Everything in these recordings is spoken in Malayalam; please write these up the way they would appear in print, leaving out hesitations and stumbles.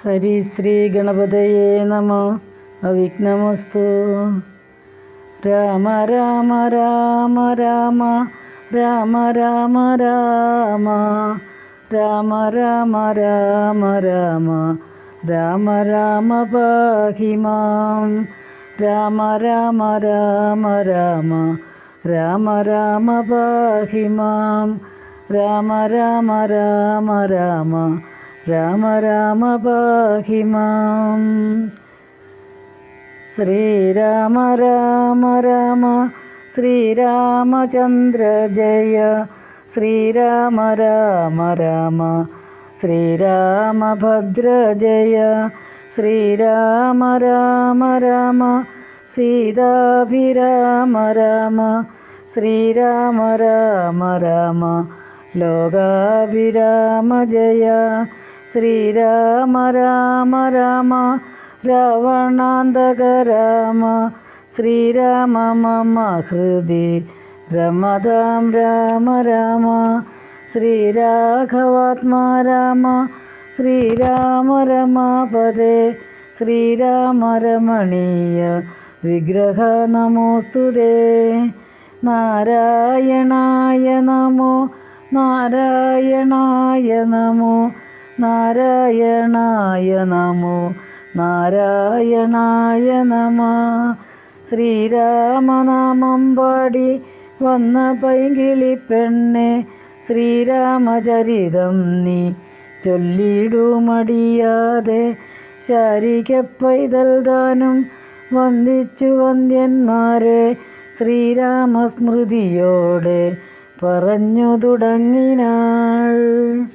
ഹരിശ്രീ ഗണപതയേ നമ. അവിഘ്നമസ്തു. രാമ രാമ രാമ രാമ രാമ രാമ രാമ രാമ രാമ രാമ രാമ രാമ രാമ പാഹി മാം. രാമ രാമ രാമ രാമ രാമ രാമ പാഹി മാം. രാമ രാമ രാമ രാമ രാമ രാമ പാഹി മാം. ശ്രീരാമ രാമ രാമ ശ്രീരാമചന്ദ്ര ജയ. ശ്രീരാമ രാമ രാമ ശ്രീരാമഭദ്ര ജയ. ശ്രീരാമ രാമ രാമ സീതാഭിരാമ രാമ. ശ്രീരാമ രാമ രാമ ലോകാഭിരാമ ജയ. ശ്രീരാമ രാമ രാമ രാവണാന്തക രാമ. ശ്രീരാമ മമ ഹൃദി രമതാം രാമ രാമ. ശ്രീരാഘവാത്മാ രാമ. ശ്രീരാമ രമാപദേ. ശ്രീരാമ രമണീയ വിഗ്രഹ നമോസ്തുതേ. നാരായണായ നമോ നാരായണായ നമോ നാരായണായ നമോ നാരായണായ നമ. ശ്രീരാമനാമം പാടി വന്ന പൈങ്കിളി പെണ്ണെ. ശ്രീരാമചരിതം നീ ചൊല്ലിടുമടിയാതെ. ശാരിക പൈതൽ ദാനം വന്ദിച്ചു വന്ദ്യന്മാരെ. ശ്രീരാമസ്മൃതിയോടെ പറഞ്ഞു തുടങ്ങിനാൾ.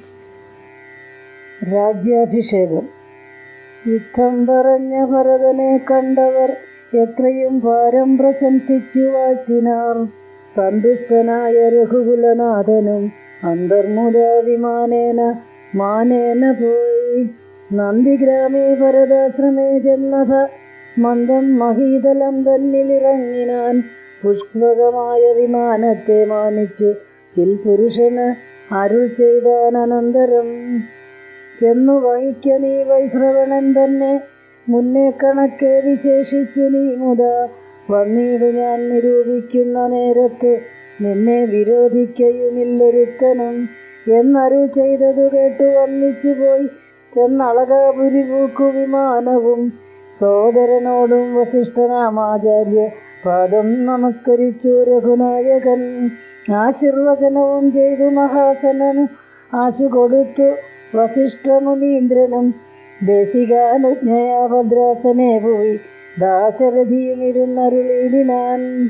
രാജ്യാഭിഷേകം. യുദ്ധം പറഞ്ഞ ഭരതനെ കണ്ടവർ എത്രയും ഭാരം പ്രശംസിച്ചു വാഴ്ത്തിനാർ. സന്തുഷ്ടനായ രഘുകുലനാഥനും അന്തർമുദാവിമാനേന മാനേന പോയി. നന്ദിഗ്രാമേ ഭരതാശ്രമേ ജന്മഥ മന്ദം മഹീതലം തന്നിലിറങ്ങിനാൻ. പുഷ്പകമായ വിമാനത്തെ മാനിച്ച് ചിൽപുരുഷന് അരുൾ ചെയ്താൻ. അനന്തരം ചെന്നു വഹിക്ക നീ വൈശ്രവണൻ തന്നെ. മുന്നേ കണക്കെ വിശേഷിച്ചു നീ മുതാ വന്നീടു ഞാൻ നിരൂപിക്കുന്ന നേരത്ത്. നിന്നെ വിരോധിക്കയുമില്ലൊരുത്തനും എന്നരുൾ ചെയ്തതു കേട്ടു വന്നിച്ചു പോയി. ചെന്നളകാപുരി പൂക്കു വിമാനവും സോദരനോടും വസിഷ്ഠനാമാചാര്യ പാദം നമസ്കരിച്ചു രഘുനായകൻ. ആശീർവചനവും ചെയ്തു മഹാസനന് ആശു കൊടുത്തു വസിഷ്ഠമുനീന്ദ്രനും. ദേശികാനുജ്ഞയാ ഭദ്രാസനെ പോയി ദാശരഥിയും ഇരുന്നരുളീടിനാൻ.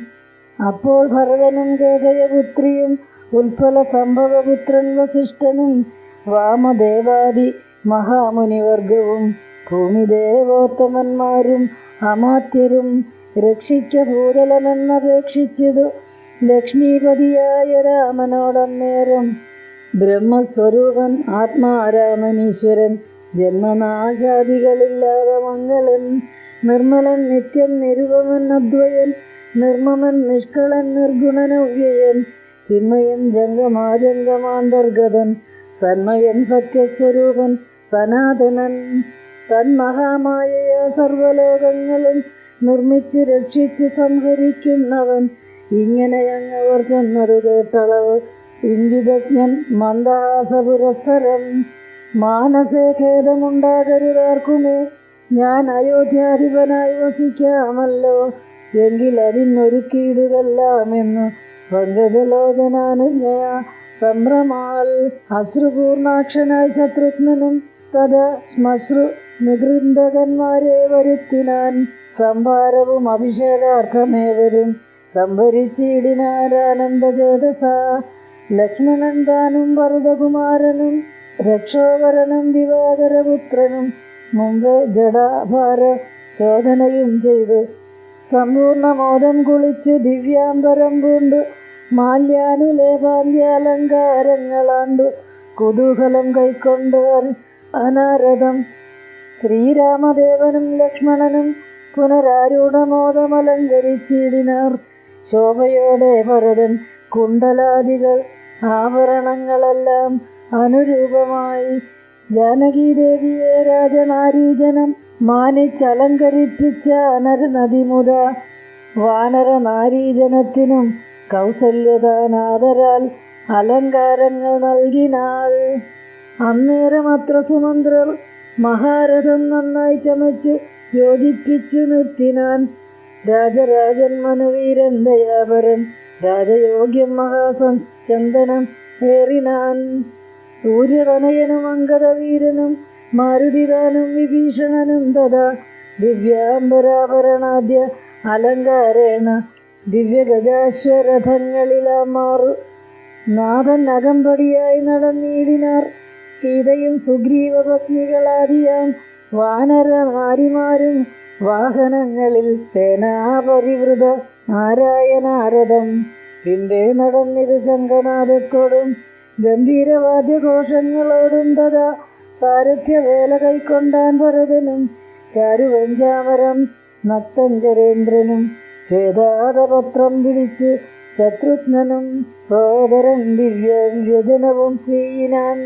അപ്പോൾ ഭരതനും കേകയപുത്രിയും ഉൽപ്പല സംഭവപുത്രൻ വസിഷ്ഠനും വാമദേവാദി മഹാമുനിവർഗവും ഭൂമിദേവോത്തമന്മാരും അമാത്യരും രക്ഷിക്ക ഭൂതലമെന്നപേക്ഷിച്ചതു ലക്ഷ്മീപതിയായ രാമനോടന്നേരം. ബ്രഹ്മസ്വരൂപൻ ആത്മാരാമനീശ്വരൻ ജന്മനാശാദികളില്ലാതെ മംഗലൻ. നിർമ്മലൻ നിത്യൻ നിരുപമൻ അദ്വയൻ. നിർമ്മമൻ നിഷ്കളൻ നിർഗുണനവ്യയൻ. ചിന്മയൻ ജംഗമാജംഗമാന്തർഗതൻ. സന്മയൻ സത്യസ്വരൂപൻ സനാതനൻ. തന്മഹാമായയ സർവലോകങ്ങളും നിർമ്മിച്ചു രക്ഷിച്ചു സംഹരിക്കുന്നവൻ. ഇങ്ങനെയങ്ങവർ ചെന്നതു കേട്ടളവ് ഇംഗിതജ്ഞൻ മന്ദഹാസപുരസ്സരം. മാനസേ ഖേദമുണ്ടാകരുതാർക്കുമേ. ഞാൻ അയോധ്യാധിപനായി വസിക്കാമല്ലോ. എങ്കിൽ അതിനൊരുക്കിയിടുകല്ലാമെന്നു പങ്കജലോചനാനുജ്ഞയാ സംഭ്രമാൽ അശ്രുപൂർണാക്ഷനായി ശത്രുഘ്നനും തഥാ ശ്മശ്രു നികൃന്ദകന്മാരെ വരുത്തിനാൻ. സംഭാരവും അഭിഷേകാർത്ഥമേവരും സംഭരിച്ചിടിനാരാനന്ദചേതസ. ലക്ഷ്മണൻ താനും ഭരതകുമാരനും രക്ഷോവരനും ദിവാകരപുത്രനും മുമ്പേ ജഡാഭാര ശോധനയും ചെയ്തു സമ്പൂർണമോദം കുളിച്ചു ദിവ്യാംബരം പൂണ്ടു മാല്യാനുലേപാന്ത്യാലങ്കാരങ്ങളാണ്ടു കുതൂഹലം കൈക്കൊണ്ട് അനാരതം. ശ്രീരാമദേവനും ലക്ഷ്മണനും പുനരാരൂഢമോദമലങ്കരിച്ചിടിനാർ. ശോഭയോടെ ഭരതൻ കുണ്ടലാദികൾ ആഭരണങ്ങളെല്ലാം അനുരൂപമായി ജാനകീദേവിയെ രാജനാരീജനം മാനിച്ചലങ്കരിപ്പിച്ച നരനദിമുത വാനര നാരീജനത്തിനും കൗസല്യതാനാദരാൽ അലങ്കാരങ്ങൾ നൽകിനാൾ. അന്നേരം അത്ര സുമന്ത്രർ മഹാരഥം നന്നായി ചമച്ചു യോജിപ്പിച്ചു നിർത്തിനാൻ. രാജരാജൻ മനുവീരൻ ദയാപരൻ രാജയോഗ്യം മഹാചന്ദനം ഏറിനാൻ. സൂര്യതനയനും അങ്കദവീരനും മാരുതിതാനും വിഭീഷണനും തഥാ ദിവ്യാംബരാഭരണാദ്യ അലങ്കാരേണ ദിവ്യഗജാശ്വരഥങ്ങളിലാമാറു നാഥൻ അകമ്പടിയായി നടന്നിടിനാർ. സീതയും സുഗ്രീവ പത്നികളാദിയാം വാനരനാരിമാരും വാഹനങ്ങളിൽ സേനാപരിവൃത നാരായണാരഥം പിമ്പേ നടന്നിരു ശംഖനാദത്തോടും ഗംഭീരവാദ്യഘോഷങ്ങളോടും തഥാ സാരഥ്യവേല കൈക്കൊണ്ടാൻ ഭരതനും ചാരുവഞ്ചാമരം നക്തഞ്ചരേന്ദ്രനും ശ്വേതാതപത്രം പിടിച്ചു ശത്രുഘ്നനും സോദരൻ ദിവ്യവ്യജനവും വീയിനാൻ.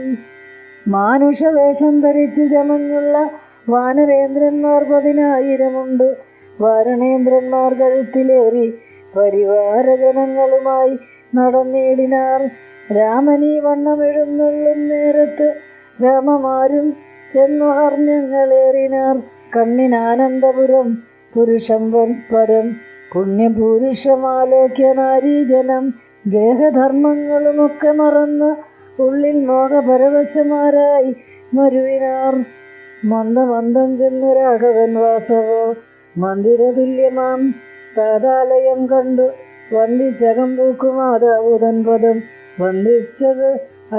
മാനുഷവേഷം ധരിച്ചു ചമഞ്ഞുള്ള വാനരേന്ദ്രന്മാർ 10,000 വാരണേന്ദ്രന്മാർ കഴുത്തിലേറി പരിവാരജനങ്ങളുമായി നടന്നിടിനാർ. രാമനീ വണ്ണമെഴുന്നള്ളും നേരത്ത് രാമമാരും ചെന്നു ഹർമ്യങ്ങളേറിനാർ. കണ്ണിനാനന്ദപുരം പുരുഷം പരം പുണ്യപുരുഷമാലോക്യ നാരീജനം ഗേഹധർമ്മങ്ങളുമൊക്കെ മറന്ന് ഉള്ളിൽ മോഹപരവശമാരായി മരുവിനാർ. മന്ദമന്ദം ചെന്നു രാഘവൻ വാസവോ മന്ദിരതുല്യമാം താതാലയം കണ്ടു വന്ദിച്ചകം പൂക്കുമാതാവുതൻ പദം വന്ദിച്ചത്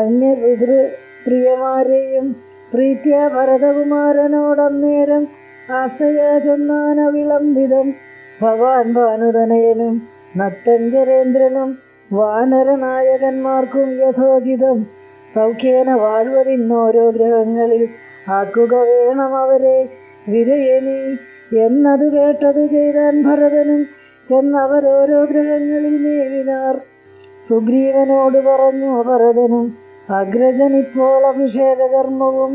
അന്യപിതൃപ്രിയമാരെയും പ്രീത്യാ ഭരതകുമാരനോടന്നേരം ആസ്തയാ ചൊന്നാന വിളംബിതം. ഭവാൻ ഭാനുതനയനും നക്തഞ്ചരേന്ദ്രനും വാനരനായകന്മാർക്കും യഥോചിതം സൗഖ്യേന വാഴ്വതിന്നോരോ ഗ്രഹങ്ങളിൽ ആക്കുക വേണം അവരെ വിരയനീ എന്നതു കേട്ടതു ചെയ്താൻ ഭരതനും ചെന്നവരോരോ ഗ്രഹങ്ങളിൽ മേവിനാർ. സുഗ്രീവനോട് പറഞ്ഞു ഭരതനും അഗ്രജനിപ്പോൾ അഭിഷേകകർമ്മവും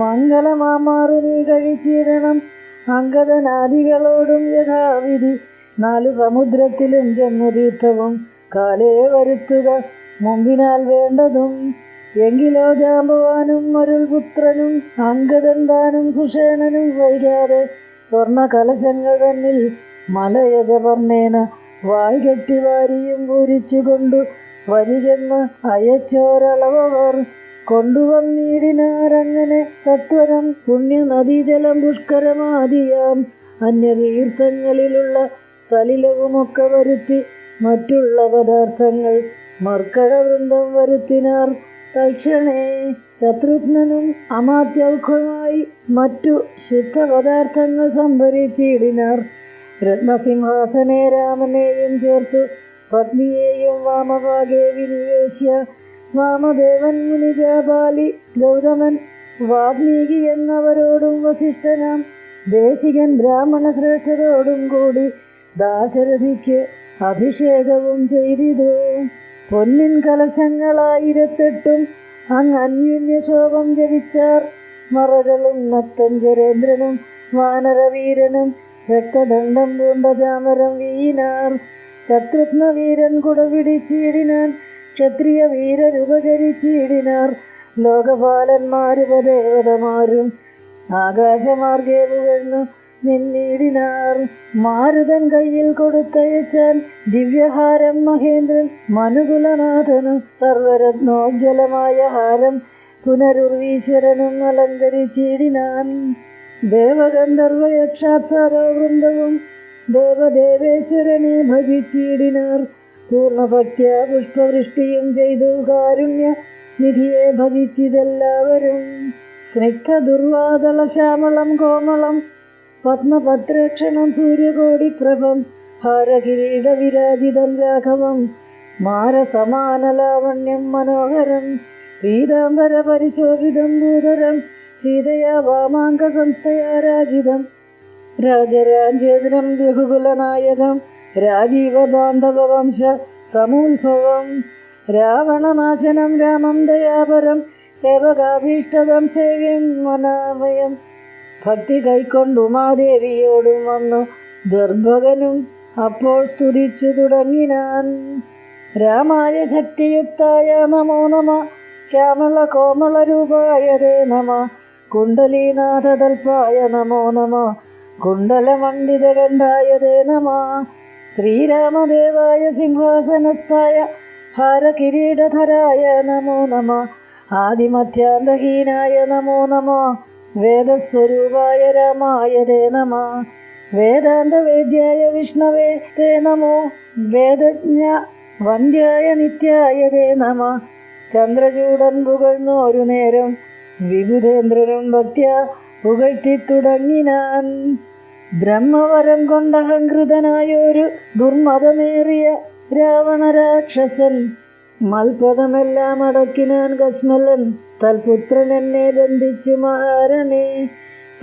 മംഗളമാമാറു നീ കഴിച്ചിടണം. അങ്കദനാദികളോടും യഥാവിധി 4 സമുദ്രത്തിലും ചെന്നു തീർത്ഥവും കാലേ വരുത്തുക മുമ്പിനാൽ വേണ്ടതും. എങ്കിലോ ജാമ്പവാനും അരുൾപുത്രനും അങ്കദൻ താനും സുഷേണനും വൈകാതെ സ്വർണ കലശങ്ങൾ തന്നിൽ മലയജപർണേന വായ് കെട്ടി വാരിയും പൂരിച്ചുകൊണ്ടു വരികെന്ന് അയച്ചോരളവർ കൊണ്ടുവന്നിടിനാരങ്ങനെ സത്വരം. പുണ്യനദീജലം പുഷ്കരമാദിയാം അന്യതീർത്ഥങ്ങളിലുള്ള സലിലവുമൊക്കെ വരുത്തി മറ്റുള്ള പദാർത്ഥങ്ങൾ മർക്കടവൃന്ദം വരുത്തിനാർ. തൽക്ഷണേ ശത്രുഘ്നനും അമാത്യൗഖമായി മറ്റു ശുദ്ധപദാർത്ഥങ്ങൾ സംഭരിച്ചിടിനാർ. രത്നസിംഹാസനെ രാമനെയും ചേർത്തു പത്നിയെയും വാമഭാഗേ വിനിവേശ്യ വാമദേവൻ മുനിജാപാലി ഗൗതമൻ വാൽമീകി എന്നവരോടും വസിഷ്ഠനാം ദേശികൻ ബ്രാഹ്മണ ശ്രേഷ്ഠരോടും കൂടി ദാശരഥിക്ക് അഭിഷേകവും ചെയ്തിതു. പൊന്നിൻ കലശങ്ങളായിരത്തെട്ടും അങ്ങ് അന്യോന്യശോഭം ജപിച്ചാർ. മറകളും നക്തഞ്ചരേന്ദ്രനും വാനരവീരനും രക്തദണ്ഡം പൂണ്ട ചാമരം വീണാർ. ശത്രുഘ്ന വീരൻ കുടപിടിച്ചിടിനാൻ. ക്ഷത്രിയ വീരരുപചരിച്ചിടിനാർ. ലോകപാലന്മാരുപദേവതമാരും ആകാശമാർഗേ പുകഴ്ന്നു നിന്നിടിനാർ. മാരുതൻ കയ്യിൽ കൊടുത്തയച്ചാൻ ദിവ്യഹാരം മഹേന്ദ്രൻ മനുകുലനാഥനു സർവരത്നോജ്വലമായ ഹാരം പുനരുർവീശ്വരനും അലങ്കരിച്ചിടിനാൻ. ദേവഗന്ധർവ യക്ഷാപ്സരോ വൃന്ദവും ദേവദേവേശ്വരനെ ഭജിച്ചിടിനാർ. പൂർണ്ണഭക്ത്യാ പുഷ്പവൃഷ്ടിയും ചെയ്തു കാരുണ്യ നിധിയെ ഭജിച്ചിതെല്ലാവരും. സ്നിഗ്ധ ദുർവാദള ശ്യാമളം കോമളം പത്മപത്രക്ഷണം സൂര്യകോടിപ്രഭം ഹാരകിരീട വിരാജിതം രാഘവം മാരസമാനലാവണ്യം മനോഹരം പീതാംബര പരിശോഭിതം ഭൂതരം സീതയാ വാമാങ്ക സംസ്ഥയാ രാജിതം രാജരാജ്യേന്ദ്രം രഘുകുലനായകം രാജീവബാന്ധവംശ സമൂത്ഭവം രാവണനാശനം രാമം ദയാപരം സേവകാഭീഷ്ടതം സേവ്യം മനാമയം. ഭക്തി കൈക്കൊണ്ടു ഉമാദേവിയോടും വന്നു ദർഭകനും അപ്പോൾ സ്തുതിച്ചു തുടങ്ങിനാൻ. രാമായ ശക്തിയുക്തായ നമോ നമ, ശ്യാമള കോമള രൂപായ തേ നമ, കുണ്ടലീനാഥതൽപായ നമോ നമ, കുണ്ടലമണ്ഡിതകണ്ഠായ തേ നമ, ശ്രീരാമദേവായ സിംഹാസനസ്ഥായ ഹാരകിരീടധരായ നമോ നമ, ആദിമധ്യാന്തഹീനായ നമോ നമ, വേദസ്വരൂപായ രാമായ തേ നമ, വേദാന്തവേദ്യായ വിഷ്ണവേ തേ നമോ, വേദജ്ഞ വന്ദ്യായ നിത്യായ തേ നമ. ചന്ദ്രചൂടൻ പുകഴ്ന്നു ഒരു നേരം വിബുധേന്ദ്രനും ഭക്ത്യ പുകഴ്ത്തിത്തുടങ്ങിനാൻ. ബ്രഹ്മവരം കൊണ്ടഹങ്കൃതനായൊരു ദുർമതമേറിയ രാവണരാക്ഷസൻ മൽപദമെല്ലാം അടക്കിനാൻ കശ്മലൻ തൽപുത്രൻ എന്നെ ബന്ധിച്ചു മഹാരണേ.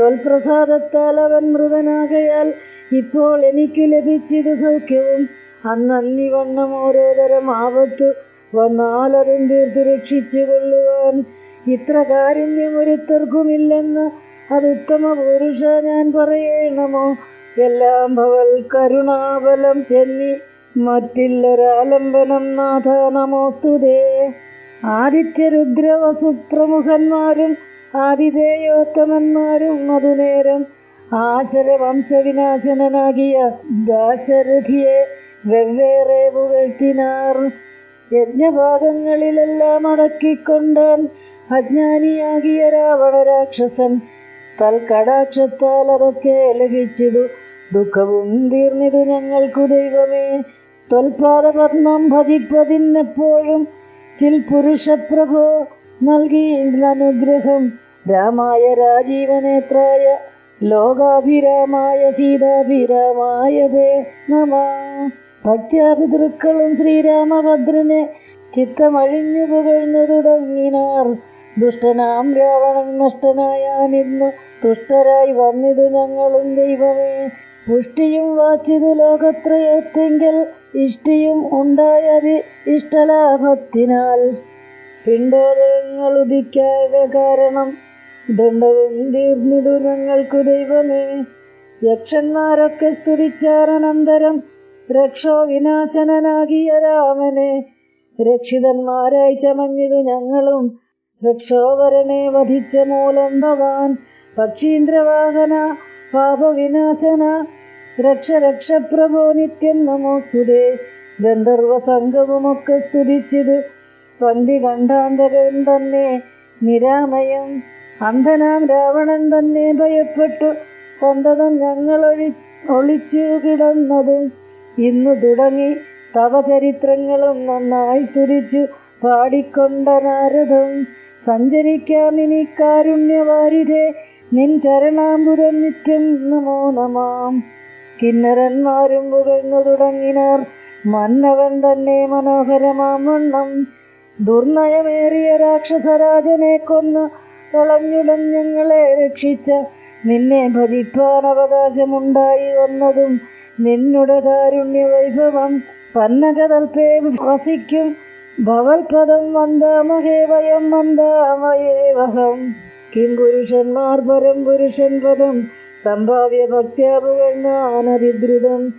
തൊൽപ്രസാദത്താൽ അവൻ മൃതനാകയാൽ ഇപ്പോൾ എനിക്കു ലഭിച്ചിതു സൗഖ്യവും. അന്നന്നിവണ്ണം ഓരോ തരം ആപത്തു വന്നാലതും തീർത്തു രക്ഷിച്ചു കൊള്ളുവാൻ ഇത്ര കാരുണ്യമൊരുത്തർക്കുമില്ലെന്ന് അതുത്തമ പുരുഷ ഞാൻ പറയണമോ. എല്ലാം ഭവൽ കരുണാബലം എന്നീ മറ്റില്ലൊരാലംബനം നാഥ നമോസ്തുതേ. ആദിത്യരുദ്രവസുപ്രമുഖന്മാരും ആതിഥേയോത്തമന്മാരും അതുനേരം ആശരവംശവിനാശനാകിയ ദാശരഥിയെ വെവ്വേറെ പുകഴ്ത്തിനാർ. യജ്ഞഭാഗങ്ങളിലെല്ലാം അടക്കിക്കൊണ്ടാൻ അജ്ഞാനിയാകിയ രാവണരാക്ഷസൻ തൽക്കടാക്ഷത്താൽ അതൊക്കെ ലഭിച്ചിതു. ദുഃഖവും തീർന്നിതു ഞങ്ങൾക്കു ദൈവമേ. ത്വൽപാദപത്മം ഭജിപ്പതിനെപ്പോഴും ചിൽ പുരുഷപ്രഭോ നൽകിയിടുന്നനുഗ്രഹം. രാമായ രാജീവനേത്രായ ലോകാഭിരാമായ സീതാഭിരാമായ തേ നമ. ഭക്ത്യാപിതൃക്കളും ശ്രീരാമഭദ്രനെ ചിത്തമഴിഞ്ഞു പുകഴ്ന്നു തുടങ്ങിനാർ. ദുഷ്ടനാം രാവണൻ നഷ്ടനായാനിന്നു തുഷ്ടരായി വന്നിതു ഞങ്ങളും ദൈവമേ. പുഷ്ടിയും വാച്ചിതു ലോകത്രയത്തെങ്കിൽ ഇഷ്ടിയും ഉണ്ടായതി ഇഷ്ടലാഭത്തിനാൽ. പിണ്ടോദയങ്ങളുദിക്കായ കാരണം ദണ്ഡവും തീർന്നിതു ഞങ്ങൾക്കു ദൈവമേ. യക്ഷന്മാരൊക്കെ സ്തുതിച്ചാരനന്തരം രക്ഷോ വിനാശനാകിയ രാമനെ. രക്ഷിതന്മാരായി ചമഞ്ഞിതു ഞങ്ങളും രക്ഷോവരനെ വധിച്ച മൂലം ഭവാൻ. പക്ഷീന്ദ്രവാഹന പാപവിനാശന രക്ഷ രക്ഷപ്രഭോ നിത്യം നമോസ്തുതേ. ഗന്ധർവസംഘവുമൊക്കെ സ്തുതിച്ചിതു പന്തി കണ്ഠാന്തകൻ തന്നെ നിരാമയം. അന്ധനാം രാവണൻ തന്നെ ഭയപ്പെട്ടു സന്തതം ഞങ്ങൾ ഒളിച്ചു കിടന്നതും ഇന്നു തുടങ്ങി തവ ചരിത്രങ്ങളും നന്നായി സ്തുതിച്ചു പാടിക്കൊണ്ട നാരദം. സഞ്ചരിക്കാമിനി കാരുണ്യവാരിധേ നിൻ ചരണാംബുരം നിത്യം നമോ നമാം. കിന്നരന്മാരും പുകഴ്ന്നു തുടങ്ങിനാർ മന്നവൻ തന്നെ മനോഹരമാം വണ്ണം. ദുർനയമേറിയ രാക്ഷസരാജനെ കൊന്നു കളഞ്ഞുടൻ ഞങ്ങളെ രക്ഷിച്ച നിന്നെ ഭജിപ്പാൻ അവകാശമുണ്ടായി വന്നതും നിന്നുടെ കാരുണ്യവൈഭവം. പന്നകതൽപേ വസിക്കും ഭവൽപദം വന്ദാമഹേ വയം വന്ദാമയേവഹം. കിം പുരുഷന്മാർ പരം പുരുഷൻ പദം സംഭാവ്യ ഭക്ത്യാ പുകഴ്ന്നാനതിദ്രുതം.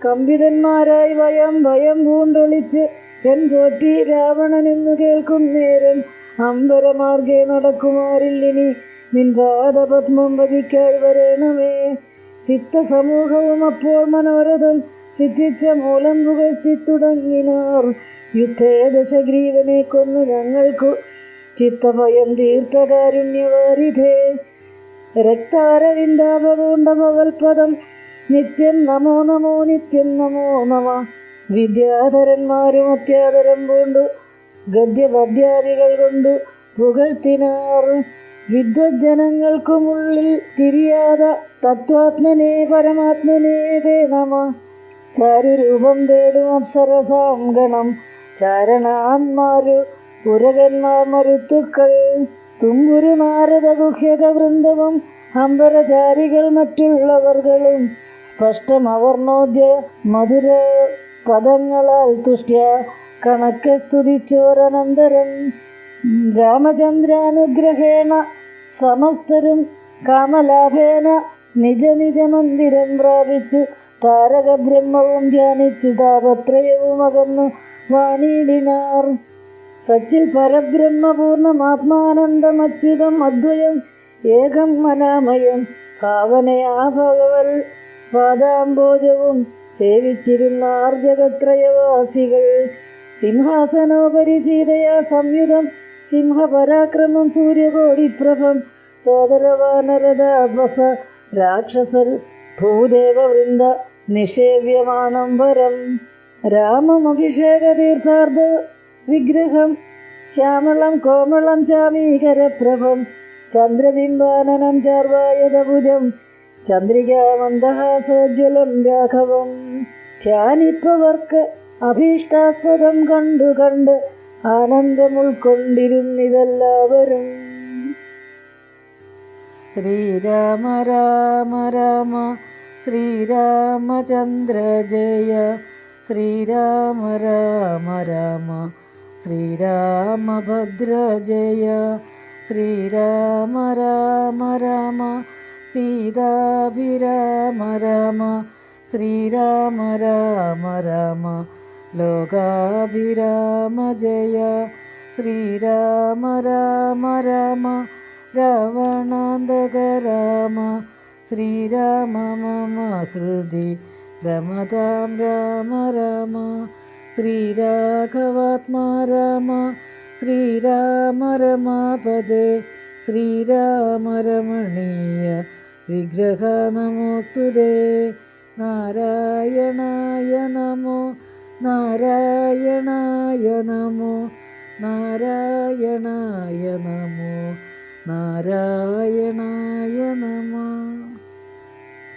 കമ്പിതന്മാരായി വയം ഭയം പൂണ്ടൊളിച്ച് എൻ പോറ്റി രാവണനെന്നു കേൾക്കും നേരം. അമ്പരമാർഗേ നടക്കുമാരില്ലിനി നിൻ പാദപത്മം ഭജിക്കായി വരേണമേ. സിദ്ധസമൂഹവും അപ്പോൾ മനോരഥം സിദ്ധിച്ച മൂലം പുകഴ്ത്തി തുടങ്ങിനാർ. യുദ്ധേ ദശഗ്രീവനെ കൊന്നു ഞങ്ങൾക്കു ചിത്തഭയം തീർത്ഥകാരുണ്യവാരിധേ. രക്താരവിന്ദാപൂണ്ട ഭവൽപദം നിത്യം നമോ നമോ നിത്യം നമോ നമ. വിദ്യാധരന്മാരും അത്യാദരം പൂണ്ടു ഗദ്യപദ്യാദികൾ കൊണ്ടു പുകഴ്ത്തിനാർ. വിദ്വജ്ജനങ്ങൾക്കുമുള്ളിൽ തിരിയാത തത്വാത്മനെ പരമാത്മനെ തേ നമ. ചാരുരൂപം തേടും അപ്സരസാം ഗണം ചാരണാന്മാരു പുരകന്മാർ മരുത്തുക്കൾ. തുമ്പുരു നാരദ ഗുഹ്യക വൃന്ദവും അമ്പരചാരികൾ മറ്റുള്ളവർകളും സ്പഷ്ടമവർണോദ്യ മധുര പദങ്ങളാൽ തുഷ്ട്യ കണക്കെ സ്തുതിച്ചോരനന്തരം. രാമചന്ദ്രാനുഗ്രഹേണ സമസ്തരും കാമലാഭേന നിജ നിജ മന്ദിരം പ്രാപിച്ചു താരക ബ്രഹ്മവും ധ്യാനിച്ച് താപത്രയവും അകന്നു വാണിയിടിനാർ. സച്ചിൽ പരബ്രഹ്മപൂർണമാത്മാനന്ദമച്യുതം അദ്വയം ഏകം മനാമയം ഭാവനയാ ഭഗവൽ പാദാംബോജവും സേവിച്ചിരുന്നാർ ജഗത്രയവാസികൾ. സിംഹാസനോപരി സീതയാ സംയുതം സിംഹപരാക്രമം സൂര്യകോടിപ്രഭം സോദരവാനരദാപസ രാക്ഷസൽ ഭൂദേവവൃന്ദ നിഷേവ്യമാണം വരം. രാമമഭിഷേക തീർത്ഥാർത്ഥ വിഗ്രഹം ശ്യാമളം കോമളം ചാമീകരപ്രഭം ചന്ദ്രബിംബാനനം ചാർവായതഭുജം ചന്ദ്രികാമന്ദഹാസോജ്വലം രാഘവം. ധ്യാനിപ്പവർക്ക് അഭീഷ്ടാസ്പദം കണ്ടു കണ്ട് ആനന്ദമുൾക്കൊണ്ടിരുന്നിതെല്ലാവരും. ശ്രീരാമ രാമ രാമ ശ്രീരാമചന്ദ്ര ജയ ശ്രീരാമ രാമ രാമ ശ്രീരാമഭദ്ര ജയ ശ്രീരാമ രാമ രാമ സീതാഭിരാമ രാമ ശ്രീരാമ രാമ രാമ ലോകാഭിരാമ ജയ ശ്രീരാമ രാമ രാമ രാവണാന്തക രാമ ശ്രീരാമ മമ ഹൃദി രമതാം രാമ രാമ ശ്രീരാഘവാത്മാ രാമ ശ്രീരാമ രമാപദേ ശ്രീരാമ രമണീയ വിഗ്രഹ നമോസ്തുതേ. നാരായണായ നമോ നാരായണായ നമോ നാരായണായ നമോ നാരായണായ നമോ.